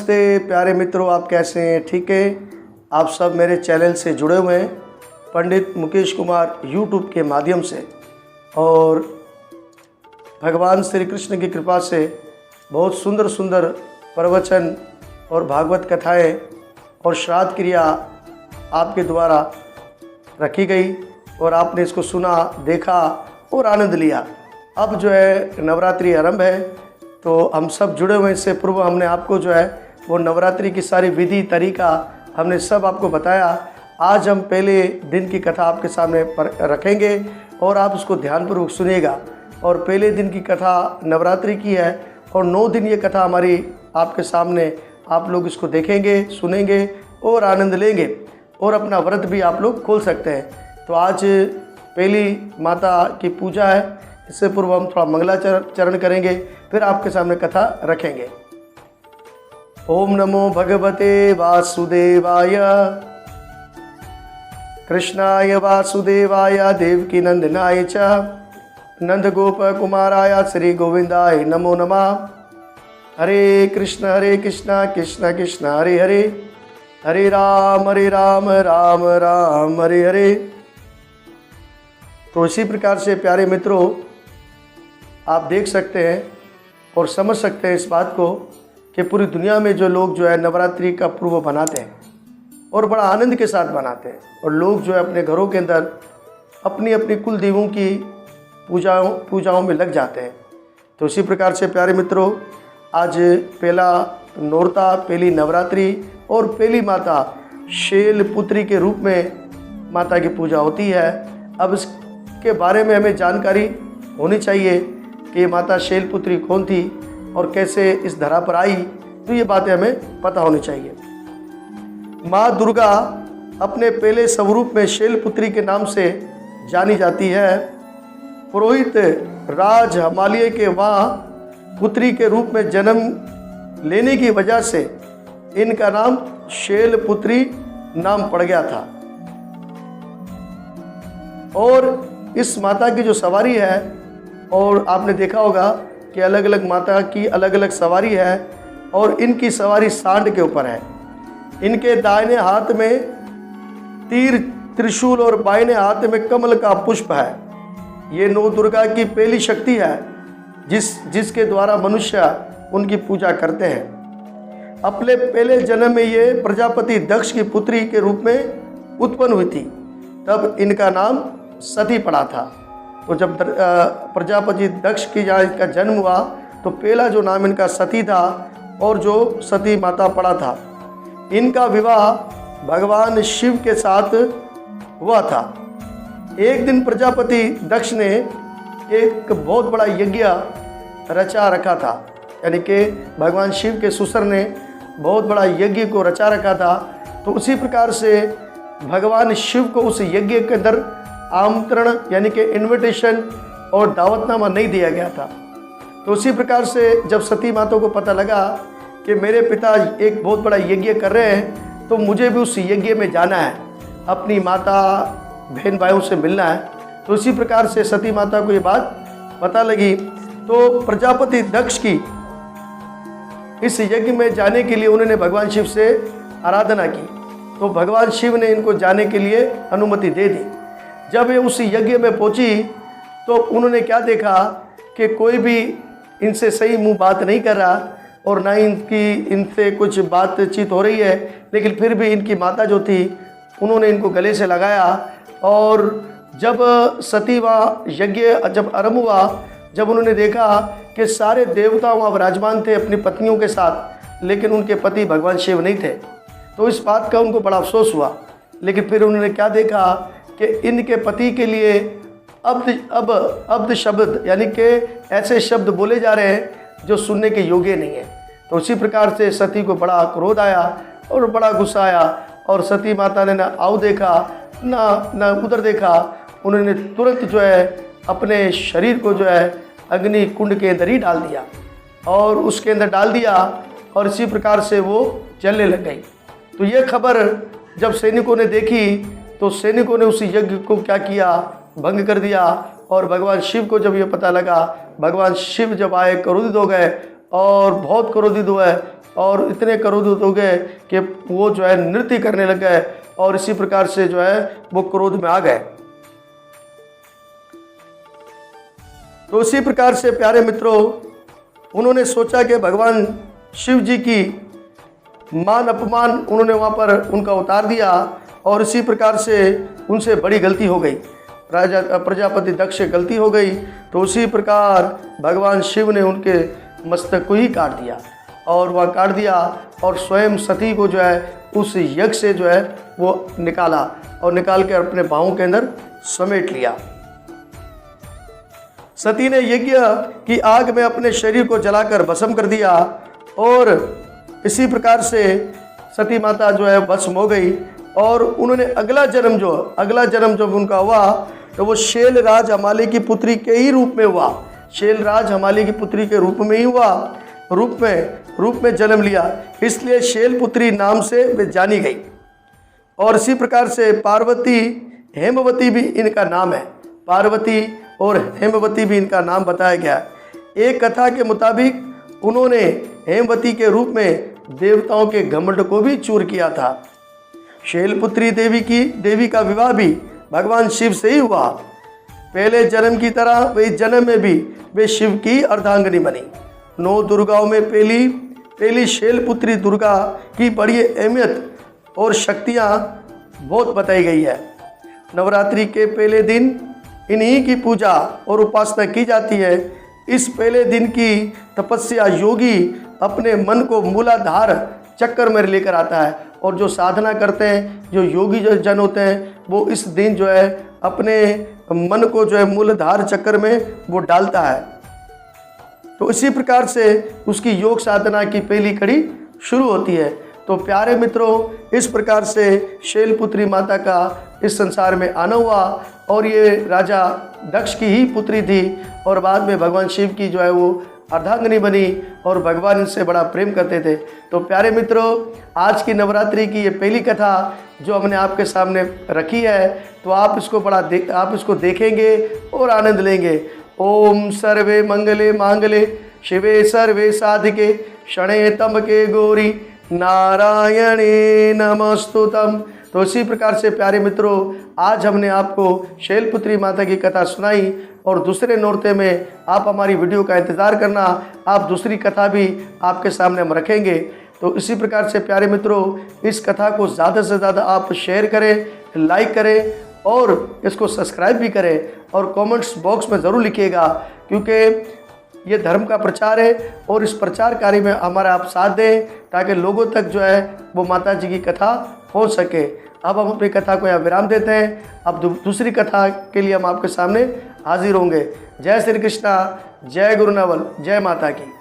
नमस्ते प्यारे मित्रों, आप कैसे हैं? ठीक है। आप सब मेरे चैनल से जुड़े हुए हैं पंडित मुकेश कुमार यूट्यूब के माध्यम से, और भगवान श्री कृष्ण की कृपा से बहुत सुंदर सुंदर प्रवचन और भागवत कथाएं और श्राद्ध क्रिया आपके द्वारा रखी गई और आपने इसको सुना, देखा और आनंद लिया। अब जो है नवरात्रि आरंभ है, तो हम सब जुड़े हुए। इससे पूर्व हमने आपको जो है वो नवरात्रि की सारी विधि तरीका हमने सब आपको बताया। आज हम पहले दिन की कथा आपके सामने रखेंगे और आप उसको ध्यानपूर्वक सुनिएगा। और पहले दिन की कथा नवरात्रि की है और 9 दिन ये कथा हमारी आपके सामने, आप लोग इसको देखेंगे, सुनेंगे और आनंद लेंगे और अपना व्रत भी आप लोग खोल सकते हैं। तो आज पहली माता की पूजा है। इससे पूर्व हम थोड़ा मंगलाचरण करेंगे, फिर आपके सामने कथा रखेंगे। ओम नमो भगवते वासुदेवाय कृष्णाय वासुदेवाय देवकी नंदनाय च नंद गोप कुमाराय श्री गोविंदाय नमो नमः। हरे कृष्ण कृष्ण कृष्ण हरे हरे, हरे राम राम राम हरे हरे। तो इसी प्रकार से प्यारे मित्रों, आप देख सकते हैं और समझ सकते हैं इस बात को कि पूरी दुनिया में जो लोग जो है नवरात्रि का पर्व बनाते हैं और बड़ा आनंद के साथ बनाते हैं, और लोग जो है अपने घरों के अंदर अपनी अपनी कुल देवों की पूजाओं में लग जाते हैं। तो इसी प्रकार से प्यारे मित्रों, आज पहला नौरता, पहली नवरात्रि और पहली माता शैलपुत्री के रूप में माता की पूजा होती है। अब इसके बारे में हमें जानकारी होनी चाहिए कि ये माता शैलपुत्री कौन थी और कैसे इस धरा पर आई, तो ये बातें हमें पता होनी चाहिए। माँ दुर्गा अपने पहले स्वरूप में शैलपुत्री के नाम से जानी जाती है। पुरोहित राज हिमालय के वहाँ पुत्री के रूप में जन्म लेने की वजह से इनका नाम शैलपुत्री नाम पड़ गया था। और इस माता की जो सवारी है, और आपने देखा होगा कि अलग अलग माता की अलग अलग सवारी है, और इनकी सवारी सांड के ऊपर है। इनके दाहिने हाथ में तीर त्रिशूल और बाएं हाथ में कमल का पुष्प है। ये नौ दुर्गा की पहली शक्ति है जिसके द्वारा मनुष्य उनकी पूजा करते हैं। अपने पहले जन्म में ये प्रजापति दक्ष की पुत्री के रूप में उत्पन्न हुई थी, तब इनका नाम सती पड़ा था। तो जब प्रजापति दक्ष की जहाँ इनका जन्म हुआ, तो पहला जो नाम इनका सती था और जो सती माता पड़ा था। इनका विवाह भगवान शिव के साथ हुआ था। एक दिन प्रजापति दक्ष ने एक बहुत बड़ा यज्ञ रचा रखा था, यानी कि भगवान शिव के ससुर ने बहुत बड़ा यज्ञ को रचा रखा था। तो उसी प्रकार से भगवान शिव को उस यज्ञ के अंदर आमंत्रण यानी कि इनविटेशन और दावतनामा नहीं दिया गया था। तो उसी प्रकार से जब सती माता को पता लगा कि मेरे पिता एक बहुत बड़ा यज्ञ कर रहे हैं, तो मुझे भी उस यज्ञ में जाना है, अपनी माता बहन भाइयों से मिलना है। तो इसी प्रकार से सती माता को ये बात पता लगी। तो प्रजापति दक्ष की इस यज्ञ में जाने के लिए उन्होंने भगवान शिव से आराधना की। तो भगवान शिव ने इनको जाने के लिए अनुमति दे दी। जब ये उस यज्ञ में पहुंची, तो उन्होंने क्या देखा कि कोई भी इनसे सही मुंह बात नहीं कर रहा और ना इनसे कुछ बातचीत हो रही है, लेकिन फिर भी इनकी माता जो थी उन्होंने इनको गले से लगाया। और जब सती वहाँ यज्ञ जब आरंभ हुआ, जब उन्होंने देखा कि सारे देवता वहाँ विराजमान थे अपनी पत्नियों के साथ, लेकिन उनके पति भगवान शिव नहीं थे, तो इस बात का उनको बड़ा अफसोस हुआ। लेकिन फिर उन्होंने क्या देखा कि इनके पति के लिए अब्द शब्द यानी कि ऐसे शब्द बोले जा रहे हैं जो सुनने के योग्य नहीं है। तो उसी प्रकार से सती को बड़ा क्रोध आया और बड़ा गुस्सा आया, और सती माता ने ना आऊ देखा ना उधर देखा। उन्होंने तुरंत जो है अपने शरीर को जो है अग्नि कुंड के अंदर ही डाल दिया और उसके अंदर डाल दिया, और इसी प्रकार से वो जलने लग गई। तो ये खबर जब सैनिकों ने देखी, तो सैनिकों ने उस यज्ञ को क्या किया, भंग कर दिया। और भगवान शिव को जब ये पता लगा, भगवान शिव जब आए क्रोधित हो गए और बहुत क्रोधित हुए और इतने क्रोधित हो गए कि वो जो है नृत्य करने लग गए और इसी प्रकार से जो है वो क्रोध में आ गए। तो इसी प्रकार से प्यारे मित्रों, उन्होंने सोचा कि भगवान शिव जी की मान अपमान उन्होंने वहाँ पर उनका उतार दिया और इसी प्रकार से उनसे बड़ी गलती हो गई, प्रजापति दक्ष से गलती हो गई। तो उसी प्रकार भगवान शिव ने उनके मस्तक को ही काट दिया और वह काट दिया और स्वयं सती को जो है उस यज्ञ से जो है वो निकाला और निकाल कर अपने बाहों के अंदर समेट लिया। सती ने यज्ञ की आग में अपने शरीर को जलाकर भस्म कर दिया और इसी प्रकार से सती माता जो है भस्म हो गई और उन्होंने अगला जन्म जब उनका हुआ तो वो शैलराज हमाली की पुत्री के ही रूप में हुआ। शैलराज हमाली की पुत्री के रूप में ही हुआ, रूप में जन्म लिया, इसलिए शैलपुत्री नाम से वे जानी गई। और इसी प्रकार से पार्वती हेमवती भी इनका नाम है, पार्वती और हेमवती भी इनका नाम बताया गया। एक कथा के मुताबिक उन्होंने हेमवती के रूप में देवताओं के घमंड को भी चूर किया था। शैलपुत्री देवी का विवाह भी भगवान शिव से ही हुआ। पहले जन्म की तरह वे जन्म में भी वे शिव की अर्धांगिनी बनी। 9 दुर्गाओं में पहली शैलपुत्री दुर्गा की बड़ी अहमियत और शक्तियाँ बहुत बताई गई है। नवरात्रि के पहले दिन इन्हीं की पूजा और उपासना की जाती है। इस पहले दिन की तपस्या योगी अपने मन को मूलाधार चक्कर में लेकर आता है और जो साधना करते हैं, जो योगी जन होते हैं, वो इस दिन जो है अपने मन को जो है मूलाधार चक्कर में वो डालता है। तो इसी प्रकार से उसकी योग साधना की पहली कड़ी शुरू होती है। तो प्यारे मित्रों, इस प्रकार से शैलपुत्री माता का इस संसार में आना हुआ और ये राजा दक्ष की ही पुत्री थी और बाद में भगवान शिव की जो है वो अर्धांगिनी बनी और भगवान इनसे बड़ा प्रेम करते थे। तो प्यारे मित्रों, आज की नवरात्रि की ये पहली कथा जो हमने आपके सामने रखी है, तो आप इसको देखेंगे और आनंद लेंगे। ओम सर्वे मंगले मांगले शिवे सर्वे साधिके शरण्ये त्र्यंबके गौरी नारायणे नमस्तुतम। तो इसी प्रकार से प्यारे मित्रों, आज हमने आपको शैलपुत्री माता की कथा सुनाई और दूसरे नोरते में आप हमारी वीडियो का इंतज़ार करना, आप दूसरी कथा भी आपके सामने हम रखेंगे। तो इसी प्रकार से प्यारे मित्रों, इस कथा को ज़्यादा से ज़्यादा आप शेयर करें, लाइक करें और इसको सब्सक्राइब भी करें और कमेंट्स बॉक्स में ज़रूर लिखिएगा, क्योंकि ये धर्म का प्रचार है और इस प्रचार कार्य में हमारा आप साथ दें ताकि लोगों तक जो है वो माता जी की कथा पहुंच सके। अब हम अपनी कथा को यहाँ विराम देते हैं। अब दूसरी कथा के लिए हम आपके सामने हाजिर होंगे। जय श्री कृष्णा, जय गुरु नवल, जय माता की।